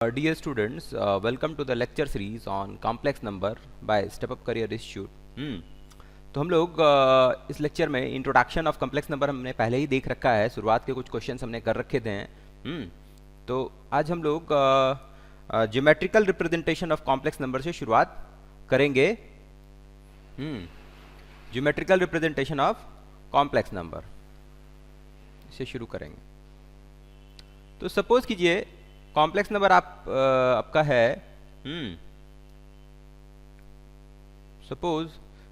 Dear students, welcome to the lecture series on complex number by Step Up Career Institute. तो हम लोग इस lecture में introduction of complex number हमने पहले ही देख रखा है। शुरुआत के कुछ क्वेश्चंस हमने कर रखे थे। तो आज हम लोग geometrical representation of complex number से शुरुआत करेंगे। Geometrical representation of complex number से शुरू करेंगे। तो सपोज कीजिए कॉम्प्लेक्स नंबर आपका है suppose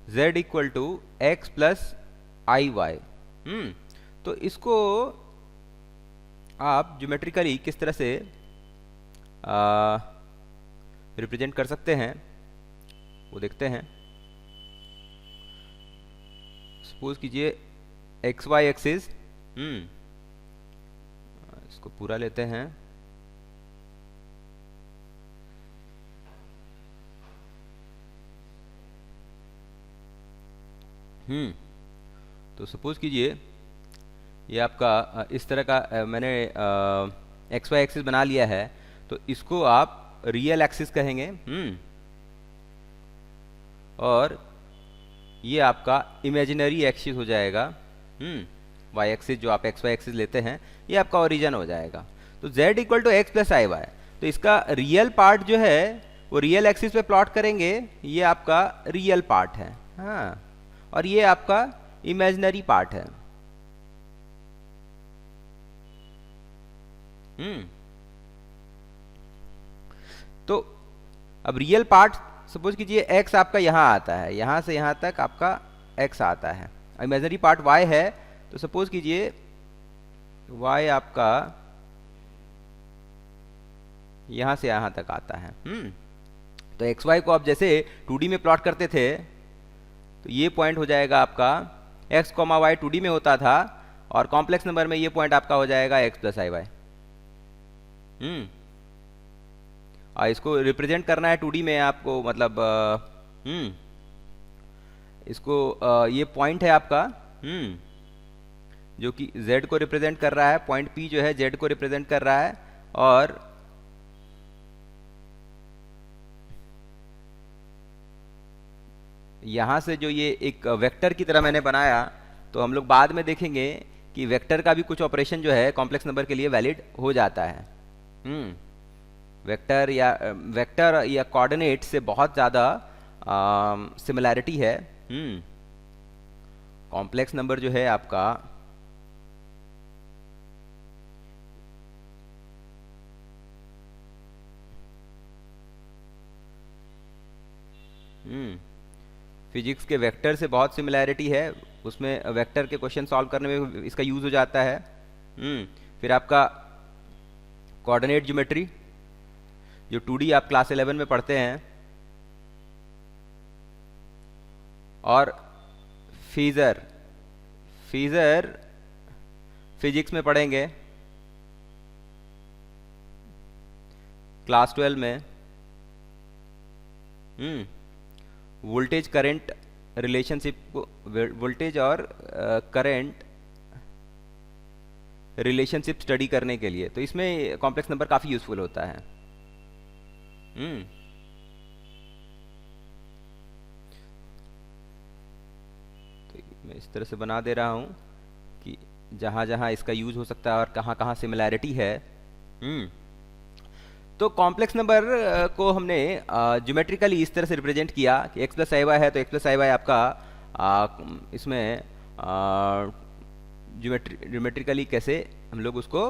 z equal to x plus i y. तो इसको आप ज्योमेट्रिकली किस तरह से रिप्रेजेंट कर सकते हैं वो देखते हैं। सपोज कीजिए एक्स वाई एक्सिस, इसको पूरा लेते हैं। तो सपोज कीजिए ये आपका इस तरह का मैंने एक्स वाई एक्सिस बना लिया है। तो इसको आप रियल एक्सिस कहेंगे। और ये आपका इमेजिनरी एक्सिस हो जाएगा। वाई एक्सिस जो आप एक्स वाई एक्सिस लेते हैं ये आपका ओरिजिन हो जाएगा। तो z equal to x plus i y, तो इसका रियल पार्ट जो है वो रियल एक्सिस पे प्लॉट करेंगे। ये आपका रियल पार्ट है, हाँ, और ये आपका इमेजिनरी पार्ट है। तो अब रियल पार्ट सपोज कीजिए x आपका यहां आता है, यहां से यहां तक आपका x आता है। इमेजिनरी पार्ट y है, तो सपोज कीजिए y आपका यहां से यहां तक आता है। तो एक्स वाई को आप जैसे 2D में प्लॉट करते थे तो ये पॉइंट हो जाएगा आपका x, y 2D में होता था, और कॉम्प्लेक्स नंबर में ये पॉइंट आपका हो जाएगा x प्लस आई वाई। और इसको रिप्रेजेंट करना है 2D में आपको, मतलब इसको ये पॉइंट है आपका जो कि z को रिप्रेजेंट कर रहा है। पॉइंट P जो है z को रिप्रेजेंट कर रहा है। और यहाँ से जो ये एक वेक्टर की तरह मैंने बनाया, तो हम लोग बाद में देखेंगे कि वेक्टर का भी कुछ ऑपरेशन जो है कॉम्प्लेक्स नंबर के लिए वैलिड हो जाता है। वेक्टर या कोऑर्डिनेट से बहुत ज़्यादा सिमिलैरिटी है। कॉम्प्लेक्स नंबर जो है आपका फिजिक्स के वेक्टर से बहुत सिमिलैरिटी है। उसमें वेक्टर के क्वेश्चन सॉल्व करने में इसका यूज हो जाता है। फिर आपका कोऑर्डिनेट ज्योमेट्री जो 2D आप क्लास 11 में पढ़ते हैं, और फीजर फिजिक्स में पढ़ेंगे क्लास 12 में। वोल्टेज करंट रिलेशनशिप को, वोल्टेज और करंट रिलेशनशिप स्टडी करने के लिए, तो इसमें कॉम्प्लेक्स नंबर काफ़ी यूजफुल होता है। तो मैं इस तरह से बना दे रहा हूं कि जहां जहां इसका यूज हो सकता है और कहां कहां सिमिलैरिटी है। तो कॉम्प्लेक्स नंबर को हमने ज्योमेट्रिकली इस तरह से रिप्रेजेंट किया कि x प्लस आई वाई है, तो x प्लस आई वाई आपका इसमें ज्योमेट्रिकली कैसे हम लोग उसको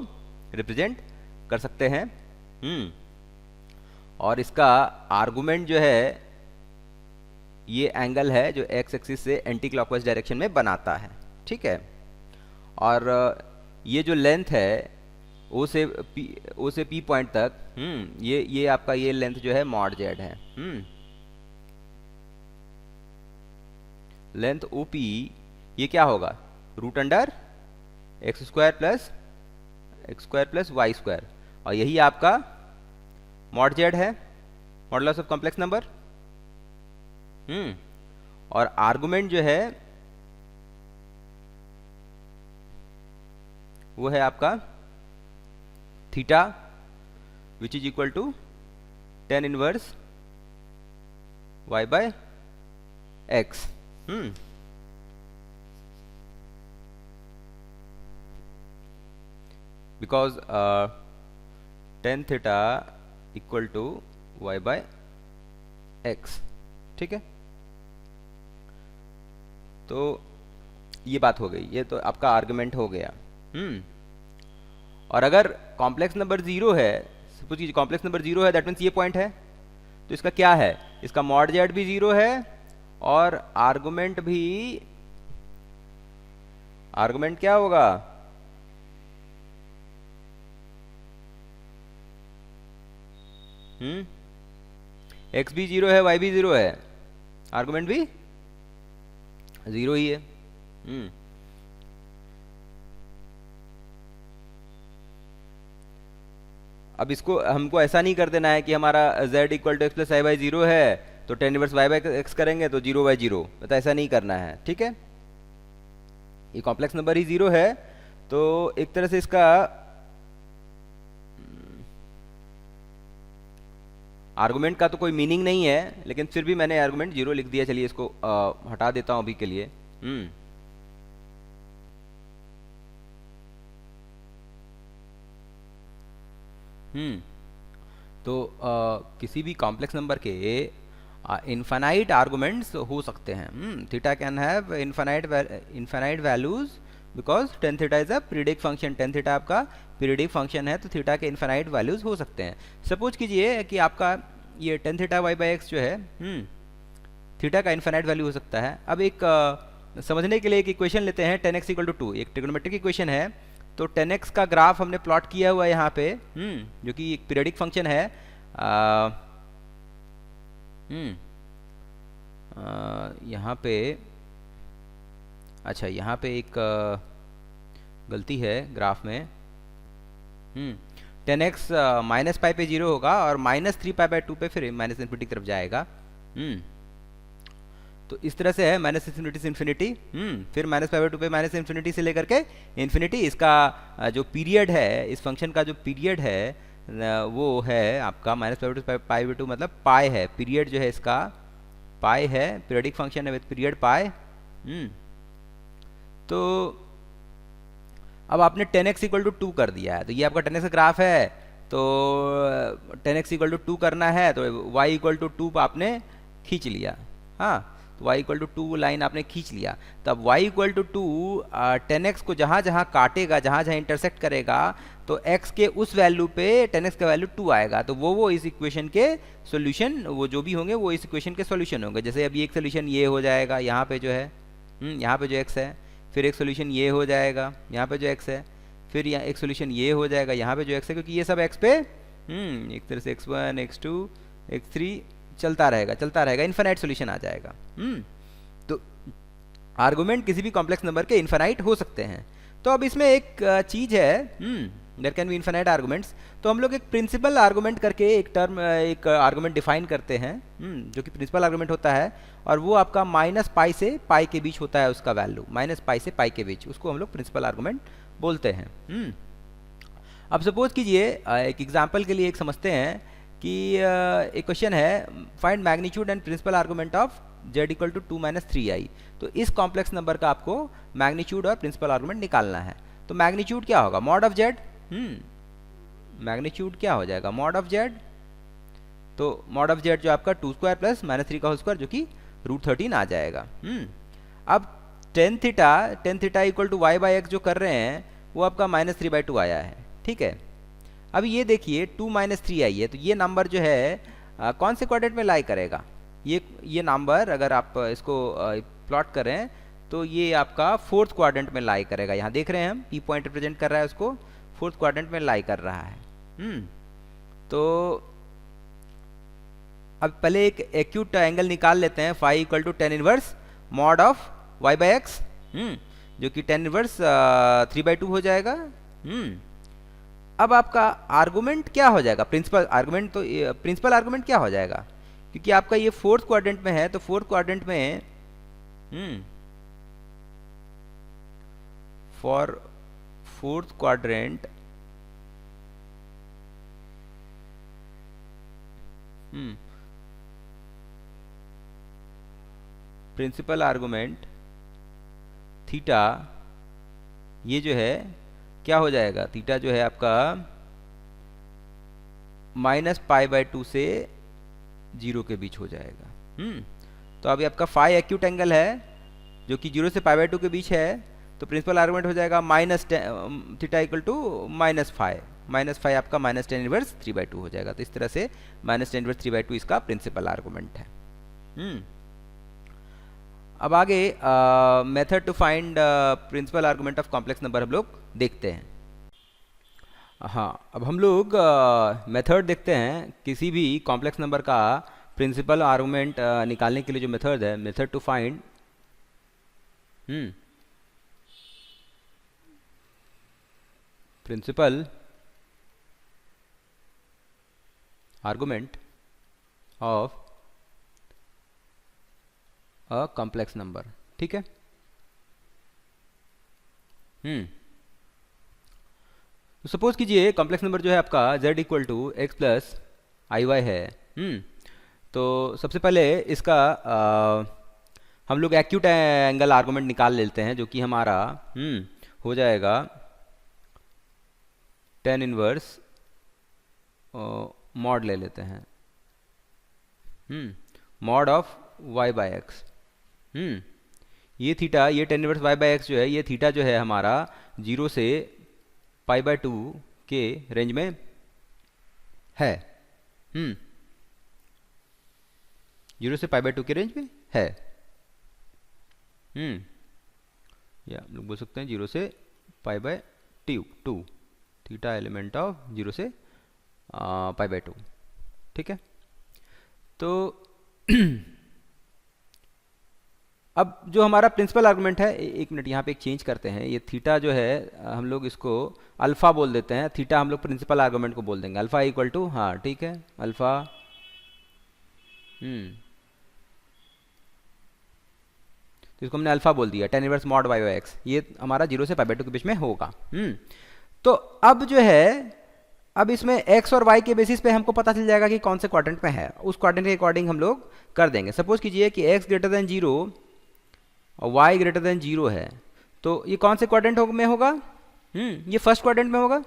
रिप्रेजेंट कर सकते हैं। और इसका आर्गुमेंट जो है ये एंगल है जो x एक्सिस से एंटी क्लॉकवाइज डायरेक्शन में बनाता है, ठीक है। और ये जो लेंथ है ओ से P पॉइंट तक, ये आपका ये लेंथ जो है मॉड जेड है। लेंथ OP ये क्या होगा, root under x square plus y square, और यही आपका मॉड जेड है, मॉडुलस ऑफ कॉम्प्लेक्स नंबर। और आर्गुमेंट जो है वो है आपका theta which is equal to tan inverse y by x। Because tan theta equal to y by x। ठीक है, तो ये बात हो गई, ये तो आपका आर्गुमेंट हो गया। और अगर कॉम्प्लेक्स नंबर जीरो है, सपोज कीजिए कॉम्प्लेक्स नंबर जीरो है, दैट मीन्स ये पॉइंट है, तो इसका क्या है, इसका मॉड जेड भी जीरो है और आर्गुमेंट भी, आर्गुमेंट क्या होगा, एक्स भी जीरो है, वाई भी जीरो है, आर्गुमेंट भी जीरो ही है। अब इसको हमको ऐसा नहीं कर देना है कि हमारा z equal to x plus i by zero है तो tan inverse y by x करेंगे तो जीरो बाई जीरो, तो ऐसा नहीं करना है। ठीक है, ये कॉम्प्लेक्स नंबर ही जीरो है, तो एक तरह से इसका आर्गुमेंट का तो कोई मीनिंग नहीं है, लेकिन फिर भी मैंने आर्गुमेंट जीरो लिख दिया। चलिए इसको हटा देता हूं अभी के लिए। तो किसी भी कॉम्प्लेक्स नंबर के इनफाइनाइट आर्गुमेंट्स हो सकते हैं। Theta can have infinite values because tan theta is a periodic function. Tan theta आपका पीरियडिक फंक्शन है, तो थीटा के इनफाइनाइट वैल्यूज हो सकते हैं। सपोज कीजिए कि आपका ये tan theta y by x जो है, थीटा का इनफाइनाइट वैल्यू हो सकता है। अब एक समझने के लिए एक इक्वेशन लेते हैं, tan x equal to two, एक ट्रिग्नोमेट्रिक इक्वेशन है। तो 10x का ग्राफ हमने प्लॉट किया हुआ है यहाँ पे, जो कि एक पीरियडिक फंक्शन है। यहाँ पे, अच्छा यहाँ पे एक गलती है ग्राफ में। 10x माइनस पाई पे जीरो होगा और minus three pi by two पे फिर माइनस इन्फिनिटी की तरफ जाएगा। तो इस तरह से है, माइनस इन्फिनिटी से इन्फिनिटी, फिर माइनस पाई बाई टू पे माइनस इन्फिनिटी से लेकर के इन्फिनिटी। इसका जो पीरियड है, इस फंक्शन का जो पीरियड है वो है आपका minus pi by two pi by two, मतलब पाई है, पीरियड जो है इसका पाई है, पीरियडिक फंक्शन है विद पीरियड पाई। तो अब आपने 10x इक्वल टू टू कर दिया है, तो ये आपका 10x का ग्राफ है, तो 10x इक्वल टू टू करना है, तो y इक्वल टू टू आपने खींच लिया। हाँ, तो y equal to two line आपने खींच लिया। तब y equal to to 10x को जहाँ जहाँ काटेगा, जहाँ जहाँ इंटरसेक्ट करेगा, तो x के उस वैल्यू पे 10x का वैल्यू 2 आएगा। तो वो इस इक्वेशन के सॉल्यूशन, वो जो भी होंगे वो इस इक्वेशन के सॉल्यूशन होंगे। जैसे अभी एक सॉल्यूशन ये हो जाएगा यहाँ पे जो है, यहाँ पे जो x है, फिर एक सॉल्यूशन ये हो जाएगा यहाँ पे जो x है, फिर यहाँ एक सॉल्यूशन ये हो जाएगा यहाँ पे जो x है, क्योंकि ये सब x पे एक तरह से x1 x2 x3 चलता रहेगा, इन्फिनाइट सॉल्यूशन आ जाएगा। तो आर्गुमेंट किसी भी कॉम्प्लेक्स नंबर के इन्फिनाइट हो सकते हैं। तो अब इसमें एक चीज है, there can be infinite arguments. तो हम लोग एक प्रिंसिपल आर्गुमेंट करके एक आर्गुमेंट डिफाइन करते हैं, जो कि प्रिंसिपल आर्गुमेंट होता है, और वो आपका माइनस पाई से पाई के बीच होता है, उसका वैल्यू माइनस पाई से पाई के बीच, उसको हम लोग प्रिंसिपल आर्गुमेंट बोलते हैं। अब सपोज कीजिए एक एग्जाम्पल के लिए एक समझते हैं कि एक क्वेश्चन है, find magnitude and principal argument of z equal to 2 minus 3i। तो इस कॉम्प्लेक्स नंबर का आपको मैग्नीट्यूड और प्रिंसिपल आर्गुमेंट निकालना है। तो मैग्नीट्यूड क्या होगा, मॉड ऑफ z। मैग्नीट्यूड क्या हो जाएगा, मॉड ऑफ z। तो मॉड ऑफ z जो आपका 2 स्क्वायर प्लस माइनस 3 का होल स्क्वायर, जो कि √13 आ जाएगा। अब tan theta equal to y by x जो कर रहे हैं वो आपका माइनस 3/2 आया है। ठीक है, अब ये देखिए 2 माइनस 3 आई है, तो ये नंबर जो है कौन से क्वाड्रेंट में लाई करेगा, ये नंबर अगर आप इसको प्लॉट करें तो ये आपका फोर्थ क्वाड्रेंट में लाई करेगा। यहाँ देख रहे हैं हम, ई पॉइंट रिप्रेजेंट कर रहा है उसको, फोर्थ क्वाड्रेंट में लाई कर रहा है। तो अब पहले एक एक्यूट एंगल निकाल लेते हैं, phi equal to tan inverse mod of y by x, जो कि टेन इनवर्स 3/2 हो जाएगा। अब आपका आर्गुमेंट क्या हो जाएगा, प्रिंसिपल आर्गुमेंट। तो प्रिंसिपल आर्गुमेंट क्या हो जाएगा, क्योंकि आपका ये फोर्थ क्वाड्रेंट में है, तो फोर्थ क्वाड्रेंट में for fourth quadrant principal argument theta, ये जो है क्या हो जाएगा, थीटा जो है आपका -π/2 से 0 के बीच हो जाएगा। तो अभी आपका फाई एक्यूट एंगल है जो कि 0 से π/2 के बीच है, तो प्रिंसिपल आर्गुमेंट हो जाएगा थीटा इक्वल टू -फाई आपका -tan इनवर्स 3/2 हो जाएगा। तो इस तरह से -tan इनवर्स 3/2 इसका प्रिंसिपल आर्गुमेंट है। अब आगे method to find principal argument of complex number हम लोग देखते हैं। हाँ, अब हम लोग मेथड देखते हैं किसी भी कॉम्प्लेक्स नंबर का प्रिंसिपल आर्गुमेंट निकालने के लिए। जो मेथड है, method to find principal argument of a complex number. ठीक है। तो सपोज कीजिए कॉम्प्लेक्स नंबर जो है आपका z equal to x plus i y है। तो सबसे पहले इसका हम लोग एक्यूट एंगल आर्गुमेंट निकाल लेते हैं, जो कि हमारा हो जाएगा tan इनवर्स मॉड ले लेते हैं, मॉड ऑफ y/x। ये थीटा, ये tan इनवर्स y/x जो है, ये थीटा जो है हमारा 0 से π/2 के रेंज में है। 0 से π/2 के रेंज में है। या हम लोग बोल सकते हैं 0 से π/2, थीटा एलिमेंट ऑफ 0 से π/2। ठीक है। तो अब जो हमारा प्रिंसिपल आर्गुमेंट है, एक मिनट यहाँ पे एक चेंज करते हैं। ये थीटा जो है हम लोग इसको अल्फा बोल देते हैं, थीटा हम लोग प्रिंसिपल आर्गुमेंट को बोल देंगे अल्फा इक्वल टू, हाँ ठीक है, अल्फा तो इसको हमने अल्फा बोल दिया, tan इनवर्स मॉड y/x। ये हमारा 0 से π/2 के बीच में होगा। तो अब जो है, अब इसमें x और y के बेसिस पे हमको पता चल जाएगा कि कौन से क्वाड्रेंट में है। उस क्वाड्रेंट के अकॉर्डिंग हम लोग कर देंगे। सपोज कीजिए कि x ग्रेटर देन 0 और y ग्रेटर देन 0 है, तो ये कौन से क्वाड्रेंट में होगा? ये फर्स्ट क्वाड्रेंट में होगा।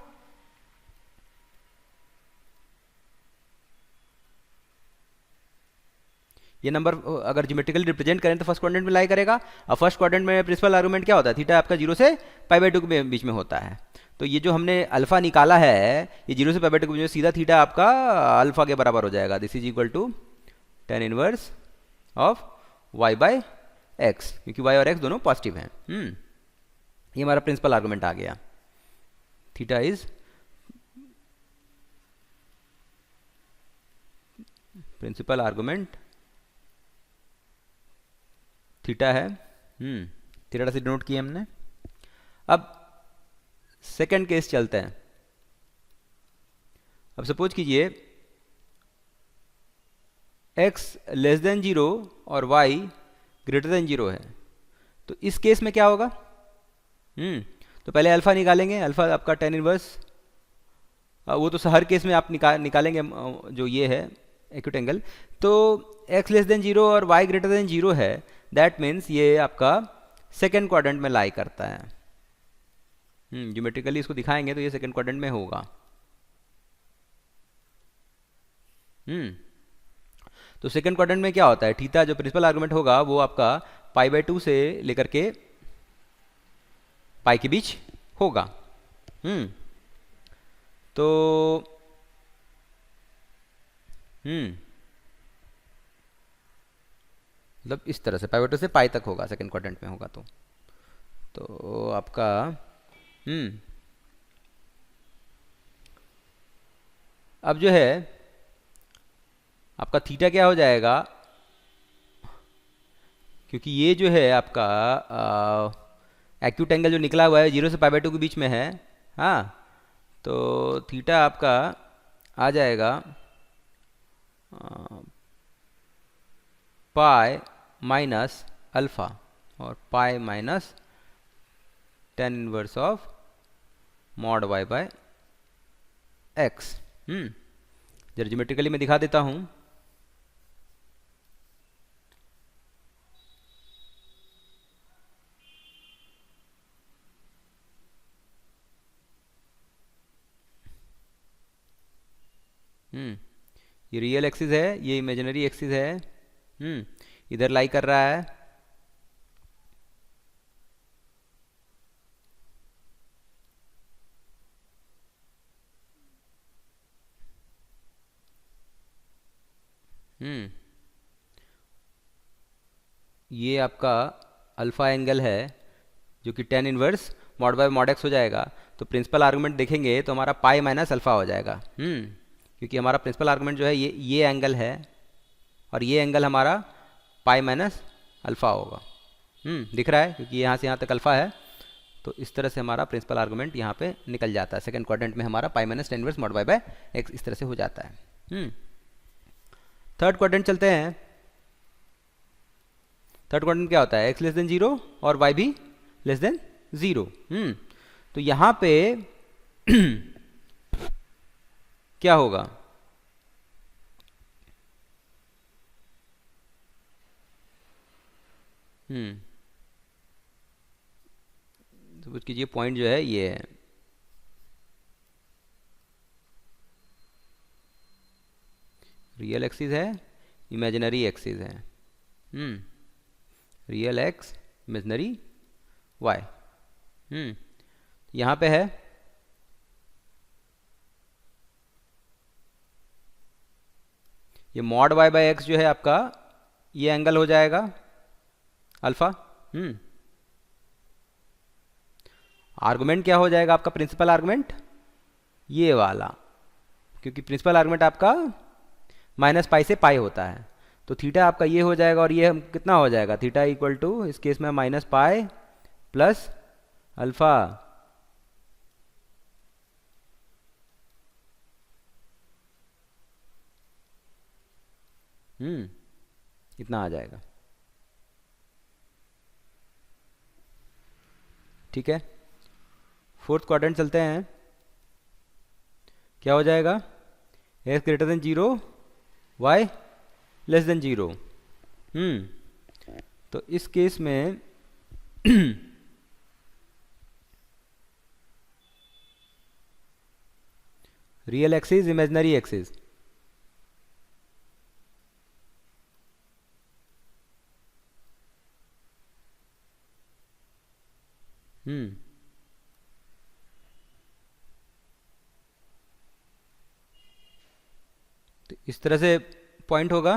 ये नंबर अगर ज्योमेट्रिकली रिप्रेजेंट करें तो फर्स्ट क्वाड्रेंट में लाई करेगा। और फर्स्ट क्वाड्रेंट में प्रिंसिपल आर्गुमेंट क्या होता है? थीटा आपका 0 से π/2 के बीच में होता है। तो ये जो हमने अल्फा निकाला है, ये 0 से π/2 के बीच में, सीधा थीटा आपका अल्फा के बराबर हो जाएगा। This is equal to tan inverse of y/x, क्योंकि y और x दोनों पॉजिटिव हैं। ये हमारा प्रिंसिपल आर्गुमेंट आ गया। Theta is principal argument, theta है, थीटा से डिनोट किया हमने। अब सेकंड केस चलते हैं। अब सपोज कीजिए x लेस देन 0 और y ग्रेटर देन 0 है। तो इस केस में क्या होगा? तो पहले अल्फा निकालेंगे। अल्फा आपका tan इनवर्स, वो तो हर केस में आप निकालेंगे जो ये है एक्यूट एंगल। तो x लेस देन 0 और y ग्रेटर देन 0 है, दैट मीन्स ये आपका सेकेंड क्वाड्रेंट में लाई करता है। ज्योमेट्रिकली इसको दिखाएंगे तो ये सेकेंड क्वाड्रेंट में होगा। तो सेकेंड क्वाड्रेंट में क्या होता है? थीटा जो प्रिंसिपल आर्गुमेंट होगा वो आपका π/2 से लेकर के पाई के बीच होगा। तो मतलब इस तरह से π/2 से पाई तक होगा, सेकेंड क्वाड्रेंट में होगा। तो आपका अब जो है आपका थीटा क्या हो जाएगा? क्योंकि ये जो है आपका एक्यूट एंगल जो निकला हुआ है 0 से π/2 के बीच में है, हाँ, तो थीटा आपका आ जाएगा पाई माइनस अल्फा और pi minus tan inverse of mod y/x। जरा ज्योमेट्रिकली मैं दिखा देता हूँ। ये रियल एक्सिस है, ये इमेजिनरी एक्सिस है। इधर लाई कर रहा है। ये आपका अल्फा एंगल है जो कि ten inverse mod bye mod x हो जाएगा। तो प्रिंसिपल आर्गुमेंट देखेंगे तो हमारा पाई माइनस अल्फा हो जाएगा। क्योंकि हमारा प्रिंसिपल आर्गुमेंट जो है ये एंगल है, और ये एंगल हमारा पाई माइनस अल्फा होगा। दिख रहा है, क्योंकि यहाँ से यहाँ तक अल्फा है। तो इस तरह से हमारा प्रिंसिपल आर्गुमेंट यहाँ पे निकल जाता है। सेकंड क्वाड्रेंट में हमारा pi minus tan inverse mod by by x इस तरह से हो जाता है। थर्ड क्वाड्रेंट चलते हैं। थर्ड क्वाड्रेंट क्या होता है? एक्स लेस देन जीरो और वाई भी लेस देन जीरो। तो यहाँ पे क्या होगा? सपोज कीजिए पॉइंट जो है ये है, रियल एक्सिस है, इमेजिनरी एक्सिस है। Real x, imaginary y. यहाँ पे है ये मॉड वाई बाय एक्स जो है आपका, ये एंगल हो जाएगा अल्फा। आर्गुमेंट क्या हो जाएगा आपका? प्रिंसिपल आर्गुमेंट ये वाला, क्योंकि प्रिंसिपल आर्गुमेंट आपका माइनस पाई से पाई होता है। तो थीटा आपका ये हो जाएगा, और ये कितना हो जाएगा? थीटा इक्वल टू इस केस में माइनस पाई प्लस अल्फा। इतना आ जाएगा। ठीक है, फोर्थ क्वाड्रेंट चलते हैं। क्या हो जाएगा? X greater than zero, y less than zero. तो इस केस में रियल एक्सिस, इमेजिनरी एक्सिस। तो इस तरह से पॉइंट होगा।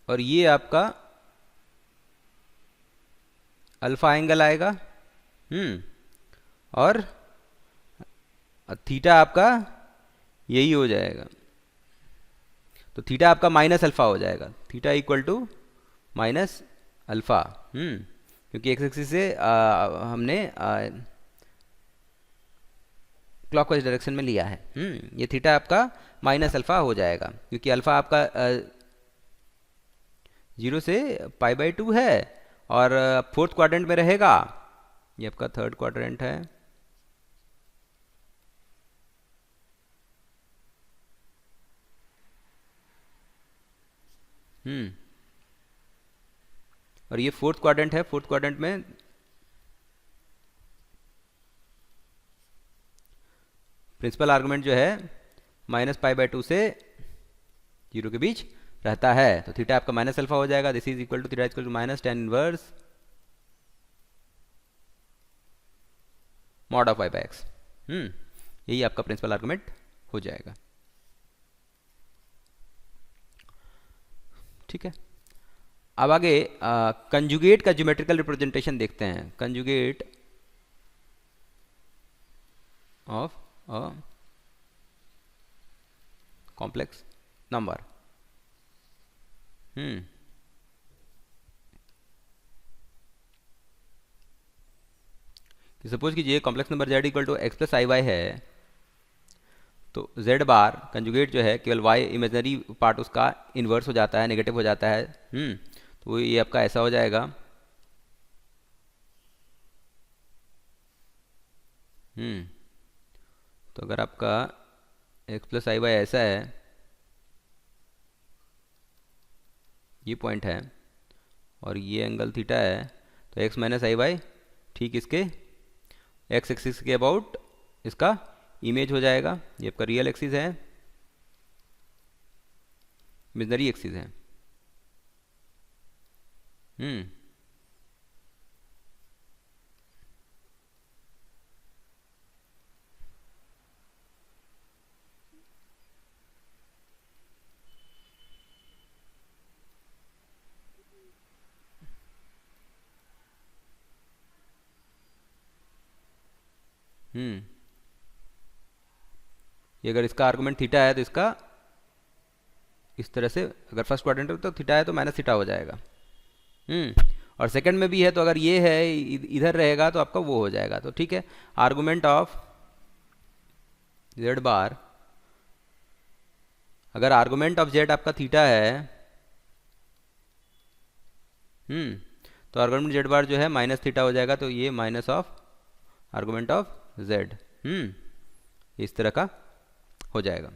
और ये आपका अल्फा एंगल आएगा। और थीटा आपका यही हो जाएगा। तो थीटा आपका माइनस अल्फा हो जाएगा। Theta equal to minus alpha. क्योंकि एक्स एक्सिस से हमने क्लॉकवाइज डायरेक्शन में लिया है। ये थीटा आपका माइनस अल्फा हो जाएगा, क्योंकि अल्फा आपका 0 से पाई बाई 2 है, और फोर्थ क्वाड्रेंट में रहेगा। ये आपका थर्ड क्वाड्रेंट है। और ये फोर्थ क्वाड्रेंट है। फोर्थ क्वाड्रेंट में प्रिंसिपल आर्गुमेंट जो है माइनस पाई बाई 2 से 0 के बीच रहता है। तो थीटा आपका माइनस अल्फा हो जाएगा। This is equal to theta equal to minus tan inverse mod of y by x. यही आपका प्रिंसिपल आर्गुमेंट हो जाएगा। ठीक है, अब आगे कंजुगेट का ज्योमेट्रिकल रिप्रेजेंटेशन देखते हैं। Conjugate of a complex number. Suppose कीजिए complex number z equal to x plus i y है। तो z बार कंजुगेट जो है केवल y इमेजनरी पार्ट उसका इन्वर्स हो जाता है, नेगेटिव हो जाता है। तो ये आपका ऐसा हो जाएगा। तो अगर आपका x प्लस आई वाई ऐसा है, ये पॉइंट है, और ये एंगल थीटा है, तो x माइनस आई वाई ठीक इसके एक्स एक्सिस के अबाउट इसका इमेज हो जाएगा। ये आपका रियल एक्सिस है, इमेजनरी एक्सिस है। हम्म हम्म ये अगर इसका आर्गुमेंट थीटा है तो इसका इस तरह से, अगर फर्स्ट क्वाड्रेंट है तो थीटा है तो माइनस थीटा हो जाएगा। और सेकंड में भी है तो अगर ये है इधर रहेगा तो आपका वो हो जाएगा। तो ठीक है, आर्गुमेंट ऑफ जेड बार, अगर आर्गुमेंट ऑफ जेड आपका थीटा है, तो आर्गुमेंट जेड बार जो है माइनस थीटा हो जाएगा। तो ये minus of argument of Z इस तरह का हो जाएगा।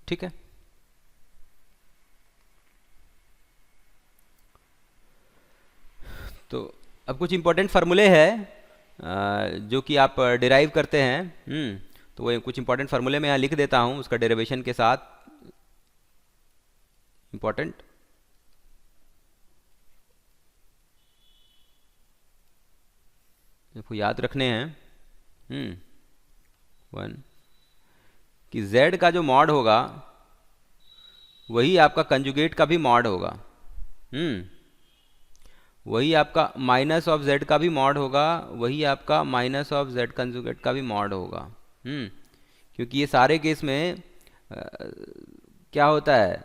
ठीक है, तो अब कुछ इंपॉर्टेंट फार्मूले हैं जो कि आप डिराइव करते हैं। तो वो कुछ इंपॉर्टेंट फार्मूले मैं यहाँ लिख देता हूँ उसका डेरिवेशन के साथ। इंपॉर्टेंट आपको याद रखने हैं। वन कि z का जो मॉड होगा वही आपका कंजुगेट का भी मॉड होगा। वही आपका माइनस ऑफ z का भी मॉड होगा, वही आपका माइनस ऑफ z कंजुगेट का भी मॉड होगा। क्योंकि ये सारे केस में क्या होता है,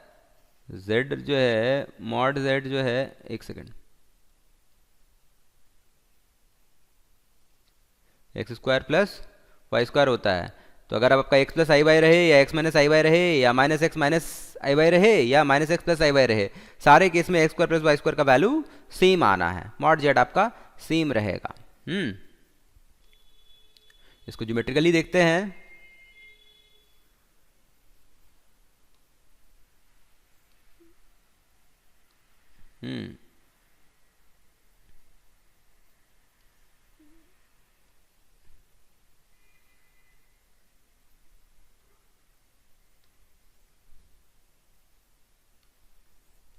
z जो है मॉड z जो है, एक second, x square plus y square होता है। तो अगर अब आपका एक्स प्लस आई वाई रहे या एक्स माइनस आई वाई रहे या minus x minus i y रहे या minus x plus i y रहे, सारे केस में x square plus y square का वैल्यू सेम आना है, मॉड जेड आपका सेम रहेगा। इसको ज्योमेट्रिकली देखते हैं।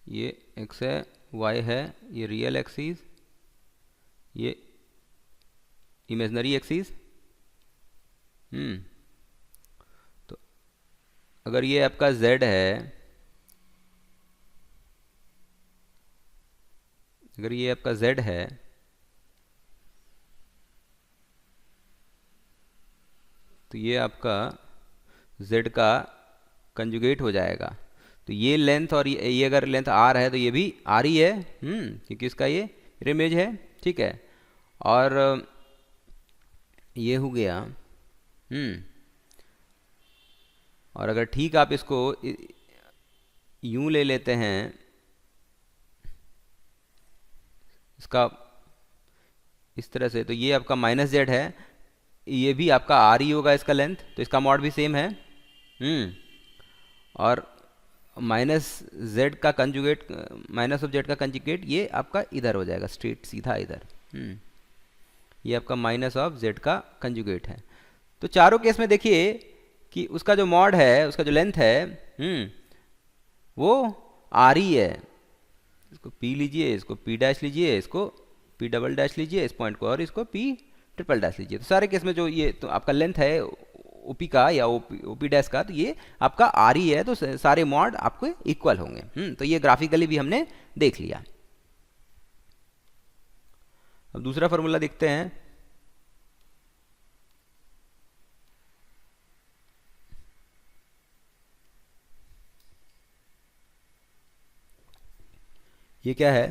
ये x है, y है, ये रियल एक्सिस, ये इमेजनरी एक्सिस। तो अगर ये आपका z है, अगर ये आपका z है तो ये आपका z का कंजुगेट हो जाएगा। तो ये लेंथ और ये अगर लेंथ r है तो ये भी r ही है, क्योंकि इसका ये इमेज है। ठीक है, और ये हो गया। और अगर ठीक आप इसको यूं ले लेते हैं, इसका इस तरह से, तो ये आपका माइनस जेड है, ये भी आपका आर ही होगा इसका लेंथ, तो इसका मॉड भी सेम है। और माइनस जेड का कंजुगेट, माइनस ऑफ जेड का कंजुगेट ये आपका इधर हो जाएगा, स्ट्रेट सीधा इधर। ये आपका माइनस ऑफ जेड का कंजुगेट है। तो चारों केस में देखिए कि उसका जो मॉड है, उसका जो लेंथ है, वो आर ही है। इसको पी लीजिए, इसको पी डैश लीजिए, इसको पी डबल डैश लीजिए इस पॉइंट को, और इसको पी ट्रिपल डैश लीजिए। तो सारे केस में जो ये तो आपका लेंथ है ओपी का या ओपी डैश का, तो ये आपका आर ही है, तो सारे मॉड आपको इक्वल होंगे। तो ये ग्राफिकली भी हमने देख लिया। अब दूसरा फॉर्मूला देखते हैं। ये क्या है,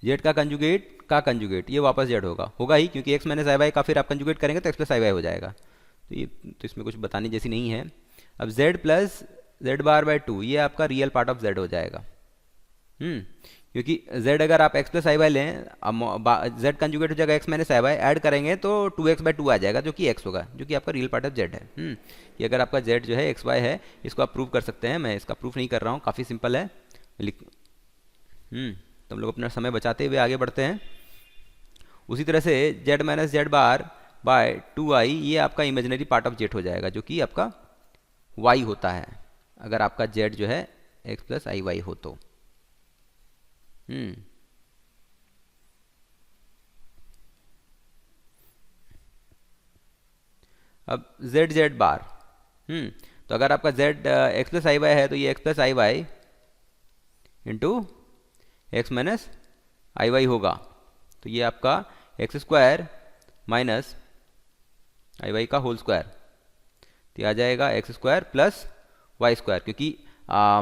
जेड का कंजुगेट का कंजुगेट, ये वापस जेड होगा ही, क्योंकि एक्स माइनस आई वाई का फिर आप कंजुगेट करेंगे तो एक्स प्लस आई वाई हो जाएगा। तो ये तो इसमें कुछ बताने जैसी नहीं है। अब जेड प्लस जेड बार बाय 2, ये आपका रियल पार्ट ऑफ जेड हो जाएगा। क्योंकि जेड अगर आप एक्स प्लस आई वाई लें, अब जेड कंजुगेट हो जाएगा x minus i Y, add करेंगे तो 2x/2 आ जाएगा, जो कि एक्स होगा, जो कि आपका रियल पार्ट ऑफ जेड है। ये अगर आपका जेड जो है एक्स वाई है, इसको आप प्रूव कर सकते हैं। मैं इसका प्रूफ नहीं कर रहा हूँ, काफ़ी सिंपल है। तो हम लोग अपना समय बचाते हुए आगे बढ़ते हैं। उसी तरह से जेड माइनस जेड बार बाय 2i, ये आपका इमेजिनरी पार्ट ऑफ जेड हो जाएगा, जो कि आपका y होता है, अगर आपका z जो है x प्लस आई वाई हो तो। अब जेड जेड बार, तो अगर आपका z x plus i y है, तो ये x plus i y into x minus i y होगा। तो ये आपका x square minus i y का होल स्क्वायर, तो ये आ जाएगा x square plus y square, क्योंकि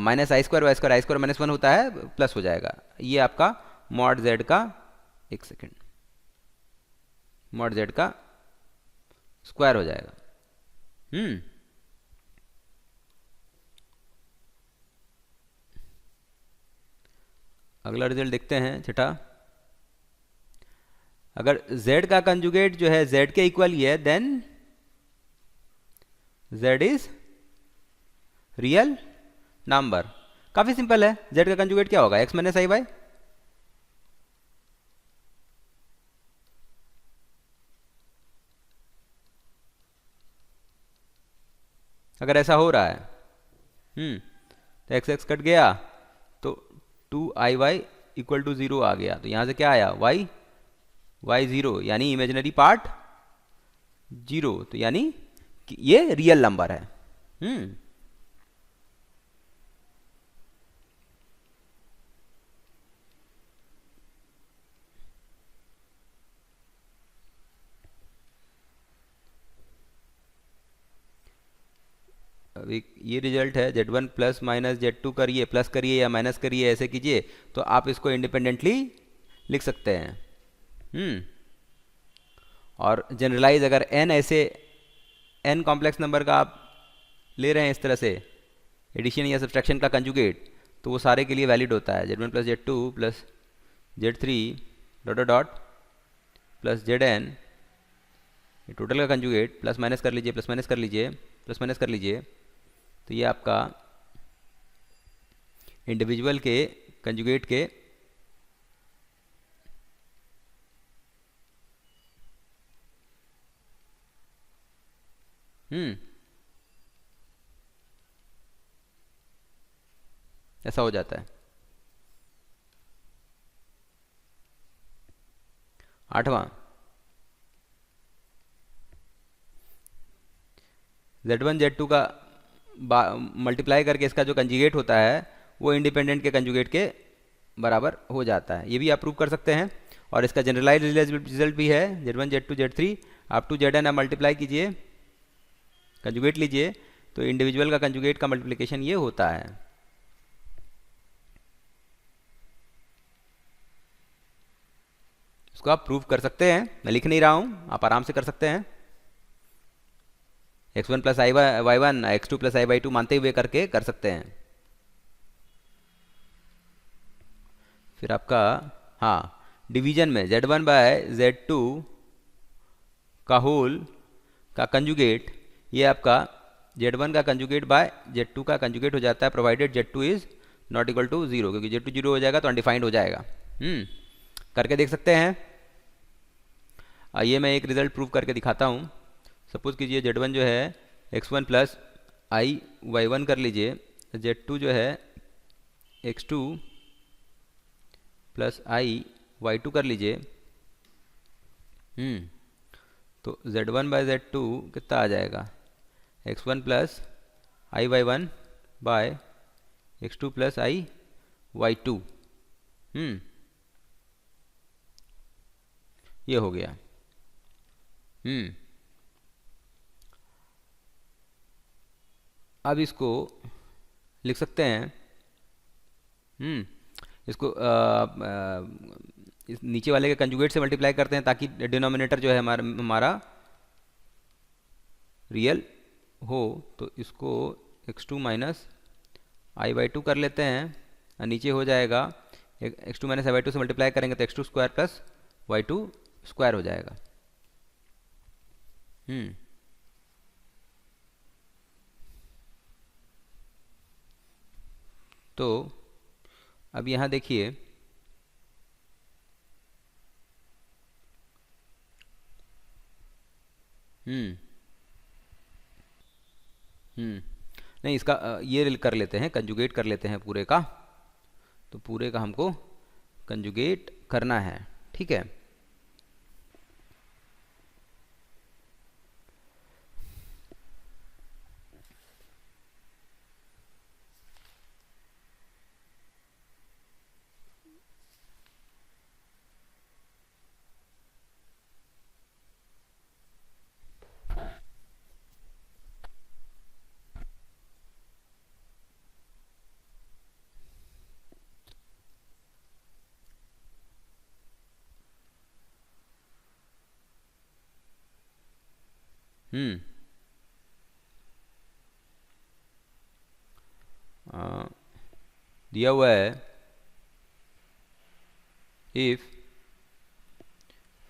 minus i square minus one होता है, प्लस हो जाएगा। ये आपका मॉड जेड का, एक सेकेंड, मॉड जेड का स्क्वायर हो जाएगा। अगला रिजल्ट देखते हैं, छठा। अगर z का कंजुगेट जो है z के इक्वल ही है, then z is real number. काफी सिंपल है, z का कंजुगेट क्या होगा, x माइनस आई वाई। अगर ऐसा हो रहा है, तो एक्स एक्स कट गया, तो 2i y इक्वल टू 0 आ गया। तो यहां से क्या आया, y 0, यानी इमेजिनरी पार्ट 0, तो यानी कि ये रियल नंबर है। अभी ये रिजल्ट है, z1 प्लस माइनस z2 करिए, प्लस करिए या माइनस करिए, ऐसे कीजिए, तो आप इसको इंडिपेंडेंटली लिख सकते हैं। और जनरलाइज अगर n ऐसे n कॉम्प्लेक्स नंबर का आप ले रहे हैं इस तरह से, एडिशन या सब्सट्रैक्शन का कंजुगेट, तो वो सारे के लिए वैलिड होता है। z1 plus z2 plus z3 dot dot dot plus zn, ये टोटल का कंजुगेट, प्लस माइनस कर लीजिए, प्लस माइनस कर लीजिए, प्लस माइनस कर लीजिए, तो ये आपका इंडिविजुअल के कंजुगेट के ऐसा हो जाता है। आठवां, z1 z2 का मल्टीप्लाई करके इसका जो कंजुगेट होता है, वो इंडिपेंडेंट के कंजुगेट के बराबर हो जाता है। ये भी आप प्रूव कर सकते हैं। और इसका जनरलाइज रिजल्ट भी है, z1 z2 z3 आप टू zn आप मल्टीप्लाई कीजिए, कंजुगेट लीजिए, तो इंडिविजुअल का कंजुगेट का मल्टीप्लिकेशन ये होता है। इसको आप प्रूव कर सकते हैं, मैं लिख नहीं रहा हूं, आप आराम से कर सकते हैं। x1 plus i y one, x2 plus i y two मानते हुए करके कर सकते हैं। फिर आपका, हाँ, डिवीजन में z1 बाय z2 का होल का कंजुगेट, ये आपका z1 का कंजुगेट बाय z2 का कंजुगेट हो जाता है, provided z2 is not equal to 0, क्योंकि z2 0 हो जाएगा तो अनडिफाइंड हो जाएगा। करके देख सकते हैं। आइए मैं एक रिजल्ट प्रूव करके दिखाता हूँ। सपोज कीजिए z1 जो है x1 plus i y one कर लीजिए, z2 जो है x2 plus i y to कर लीजिए। तो z1 बाय z2 कितना आ जाएगा, x1 plus i y one by x2 plus i y two. ये हो गया। अब इसको लिख सकते हैं, इसको इस नीचे वाले के कंजुगेट से मल्टीप्लाई करते हैं, ताकि डिनोमिनेटर जो है हमारा रियल हो। तो इसको x2 minus i y to कर लेते हैं, और नीचे हो जाएगा x2 minus i y two से मल्टीप्लाई करेंगे तो x2 square plus y two square हो जाएगा। तो अब यहाँ देखिए, हम्म नहीं, इसका ये कर लेते हैं, कंजुगेट कर लेते हैं पूरे का। तो पूरे का हमको कंजुगेट करना है, ठीक है। हम्म दिया हुआ है इफ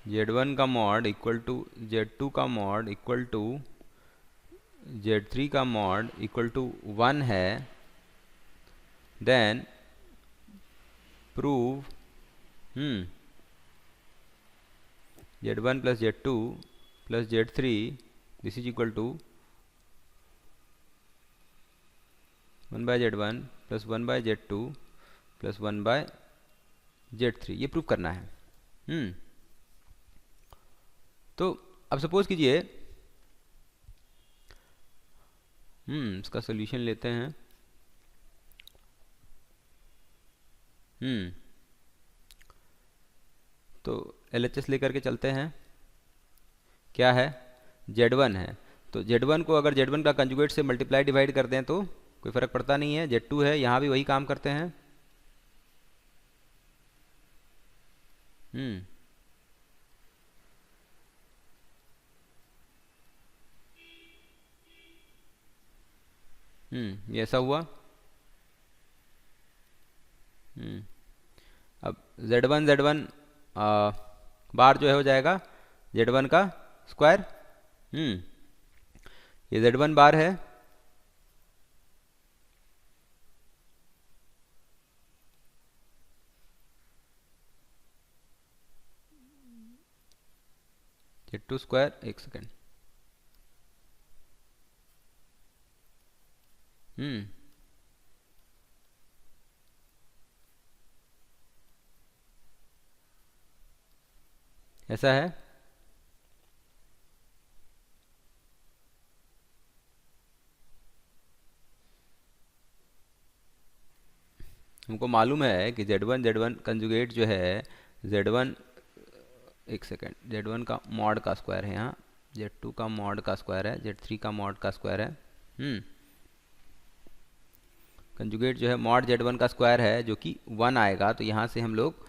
Z1 का मॉड इक्वल टू Z2 का मॉड इक्वल टू Z3 का मॉड इक्वल टू 1 है, then prove Z1 plus Z2 plus Z3 this is equal to 1 by Z1 plus 1 by Z2 plus 1 by Z3, ये prove करना है। तो अब suppose कीजिए, इसका सोल्यूशन लेते हैं। तो LHS लेकर के चलते हैं। क्या है? Z1 है, तो Z1 को अगर Z1 का कंजुगेट से मल्टीप्लाई डिवाइड कर दें तो कोई फ़र्क पड़ता नहीं है। Z2 है, यहाँ भी वही काम करते हैं। ये ऐसा हुआ। अब Z1 बार जो है हो जाएगा Z1 का स्क्वायर। ये Z1 बार है, Z2 स्क्वायर। एक सेकेंड, ऐसा है। हमको मालूम है कि Z1 कंजुगेट जो है Z1, एक सेकेंड, Z1 का मॉड का स्क्वायर है यहाँ, Z2 का मॉड का स्क्वायर है, Z3 का मॉड का स्क्वायर है। कंजुगेट जो है मॉड Z1 का स्क्वायर है, जो कि 1 आएगा। तो यहाँ से हम लोग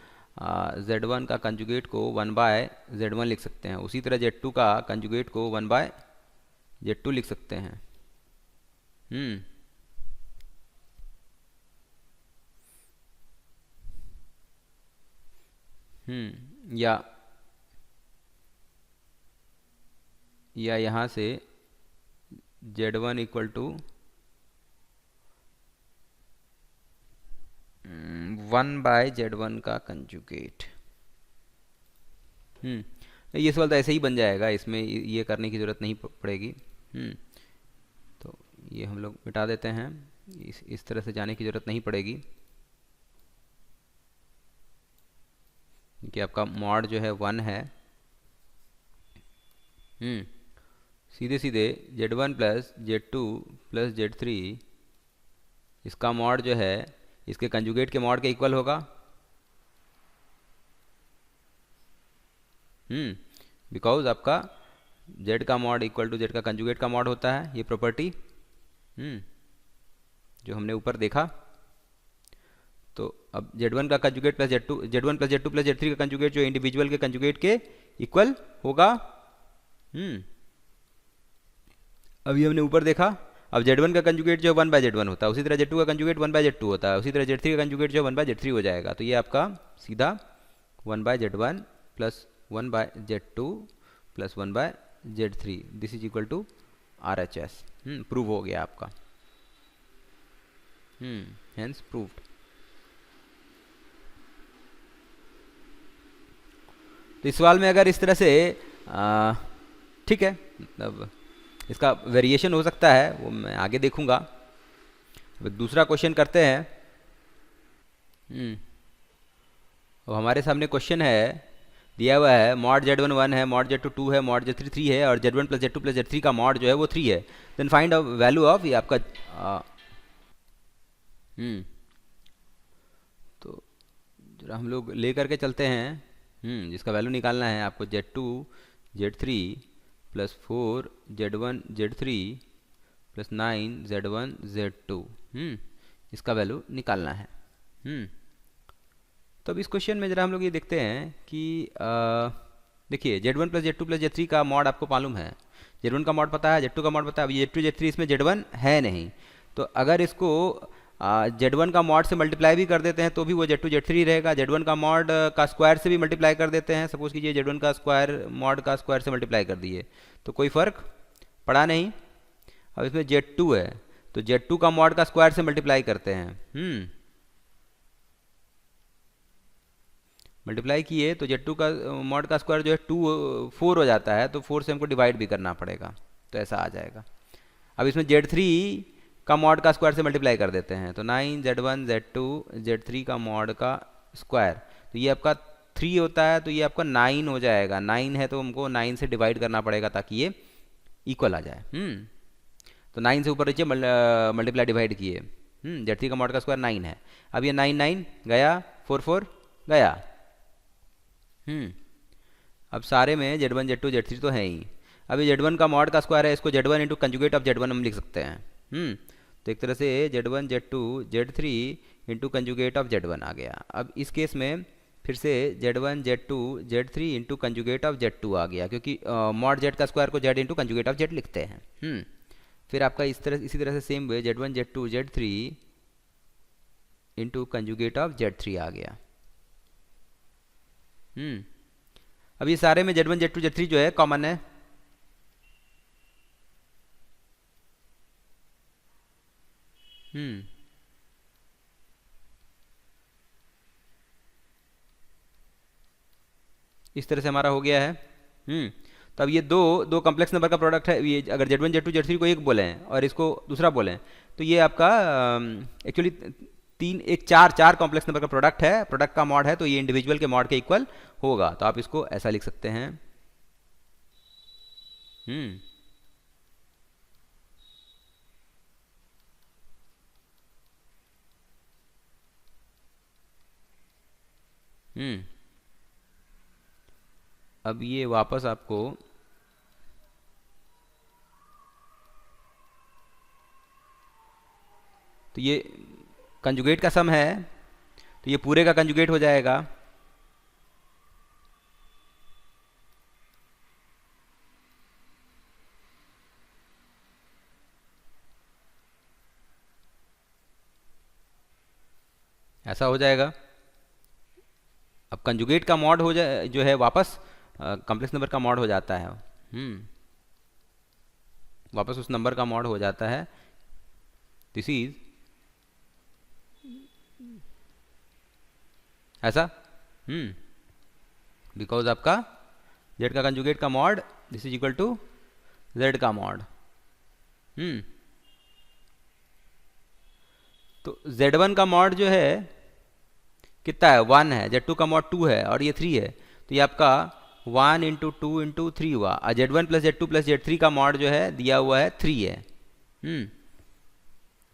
Z1 का कंजुगेट को 1 बाय Z1 लिख सकते हैं। उसी तरह Z2 का कंजुगेट को 1 बाय Z2 लिख सकते हैं। या यहाँ से Z1 equal to 1 by Z1 का कंजुगेट। ये सवाल तो ऐसे ही बन जाएगा, इसमें ये करने की ज़रूरत नहीं पड़ेगी। तो ये हम लोग मिटा देते हैं, इस तरह से जाने की ज़रूरत नहीं पड़ेगी कि आपका मॉड जो है 1 है। सीधे सीधे Z1 plus Z2 plus Z3, इसका मॉड जो है इसके कंजुगेट के मॉड के इक्वल होगा। बिकॉज आपका Z का मॉड इक्वल टू Z का कंजुगेट का मॉड होता है, ये प्रॉपर्टी जो हमने ऊपर देखा। तो अब Z1 का conjugate plus Z1 plus Z2 plus Z3 का कंजुगेट जो इंडिविजुअल के कंजुगेट के इक्वल होगा। अभी हमने ऊपर देखा। अब Z1 का कंजुगेट जो 1 बाय Z1 होता है, उसी तरह Z2 का कंजुगेट 1 बाय Z2 होता है, उसी तरह Z3 का कंजुगेट जो 1 बाय Z3 हो जाएगा। तो ये आपका सीधा 1 by Z1 plus 1 by Z2 plus 1 by Z3 this is equal to RHS। Prove हो गया आपका। Hence proved. तो इस सवाल में अगर इस तरह से ठीक है, मतलब इसका वेरिएशन हो सकता है, वो मैं आगे देखूंगा। अब एक दूसरा क्वेश्चन करते हैं। अब हमारे सामने क्वेश्चन है, दिया हुआ है मॉड Z1 1 है, मॉड Z2 2 है, मॉड Z3 3 है और Z1 plus Z2 plus Z3 का मॉड जो है वो 3 है। देन फाइंड वैल्यू ऑफ, ये आपका हम्म तो जरा हम लोग ले करके चलते हैं। जिसका वैल्यू निकालना है आपको Z2 Z3 plus 4 Z1 Z3 plus 9 Z1 Z2। इसका वैल्यू निकालना है। तो अब इस क्वेश्चन में जरा हम लोग ये देखते हैं कि देखिए Z1 plus Z2 plus Z3 का मॉड आपको मालूम है, Z1 का मॉड पता है, Z2 का मॉड पता है। अब Z2 Z3 इसमें Z1 है नहीं, तो अगर इसको Z1 का मॉड से मल्टीप्लाई भी कर देते हैं तो भी वो Z2 Z3 रहेगा। Z1 का मॉड का स्क्वायर से भी मल्टीप्लाई कर देते हैं, सपोज कीजिए Z1 का स्क्वायर मॉड का स्क्वायर से मल्टीप्लाई कर दिए तो कोई फ़र्क पड़ा नहीं। अब इसमें Z2 है तो Z2 का मॉड का स्क्वायर से मल्टीप्लाई करते हैं, मल्टीप्लाई किए तो Z2 का मॉड का स्क्वायर जो है 4 हो जाता है, तो 4 से हमको डिवाइड भी करना पड़ेगा, तो ऐसा आ जाएगा। अब इसमें Z3 का मॉड का स्क्वायर से मल्टीप्लाई कर देते हैं तो 9 Z1 Z2 Z3 का मॉड का स्क्वायर, तो ये आपका 3 होता है तो ये आपका 9 हो जाएगा। 9 है तो हमको 9 से डिवाइड करना पड़ेगा ताकि ये इक्वल आ जाए। तो 9 से ऊपर नीचे मल्टीप्लाई डिवाइड किए, Z3 का मॉड का स्क्वायर 9 है। अब ये 9 9 गया, 4 4 गया। अब सारे में Z1 Z2 Z3 तो है ही। अब ये Z1 का मॉड का स्क्वायर है, इसको Z1 into conjugate of Z1 हम लिख सकते हैं। तो एक तरह से Z1 Z2 Z3 into conjugate of Z1 आ गया। अब इस केस में फिर से Z1 Z2 Z3 into conjugate of Z2 आ गया, क्योंकि मॉड Z का स्क्वायर को Z into conjugate of Z लिखते हैं। फिर आपका इसी तरह से same way Z1 Z2 Z3 into conjugate of Z3 आ गया। अब ये सारे में Z1 Z2 Z3 जो है कॉमन है। इस तरह से हमारा हो गया है। तो अब ये दो कॉम्प्लेक्स नंबर का प्रोडक्ट है। ये अगर Z1 Z2 Z3 को एक बोले हैं और इसको दूसरा बोले तो ये आपका एक्चुअली चार कॉम्प्लेक्स नंबर का प्रोडक्ट है, प्रोडक्ट का मॉड है, तो ये इंडिविजुअल के मॉड के इक्वल होगा। तो आप इसको ऐसा लिख सकते हैं। अब ये वापस आपको तो ये कंजुगेट का सम है तो ये पूरे का कंजुगेट हो जाएगा। ऐसा हो जाएगा। अब कंजुगेट का मॉड हो जाए जो है वापस कॉम्प्लेक्स नंबर का मॉड हो जाता है। वापस उस नंबर का मॉड हो जाता है। दिस इज ऐसा बिकॉज आपका Z का कंजुगेट का mod this is equal to Z का मॉड। तो Z1 का मॉड जो है कितना है, 1 है। Z2 का मॉड 2 है और ये 3 है, तो ये आपका 1 इंटू 2 इंटू 3 हुआ। और Z1 plus Z2 plus Z3 का मॉड जो है दिया हुआ है 3 है।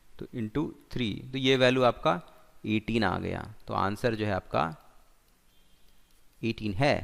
तो इंटू 3, तो ये वैल्यू आपका 18 आ गया। तो आंसर जो है आपका 18 है।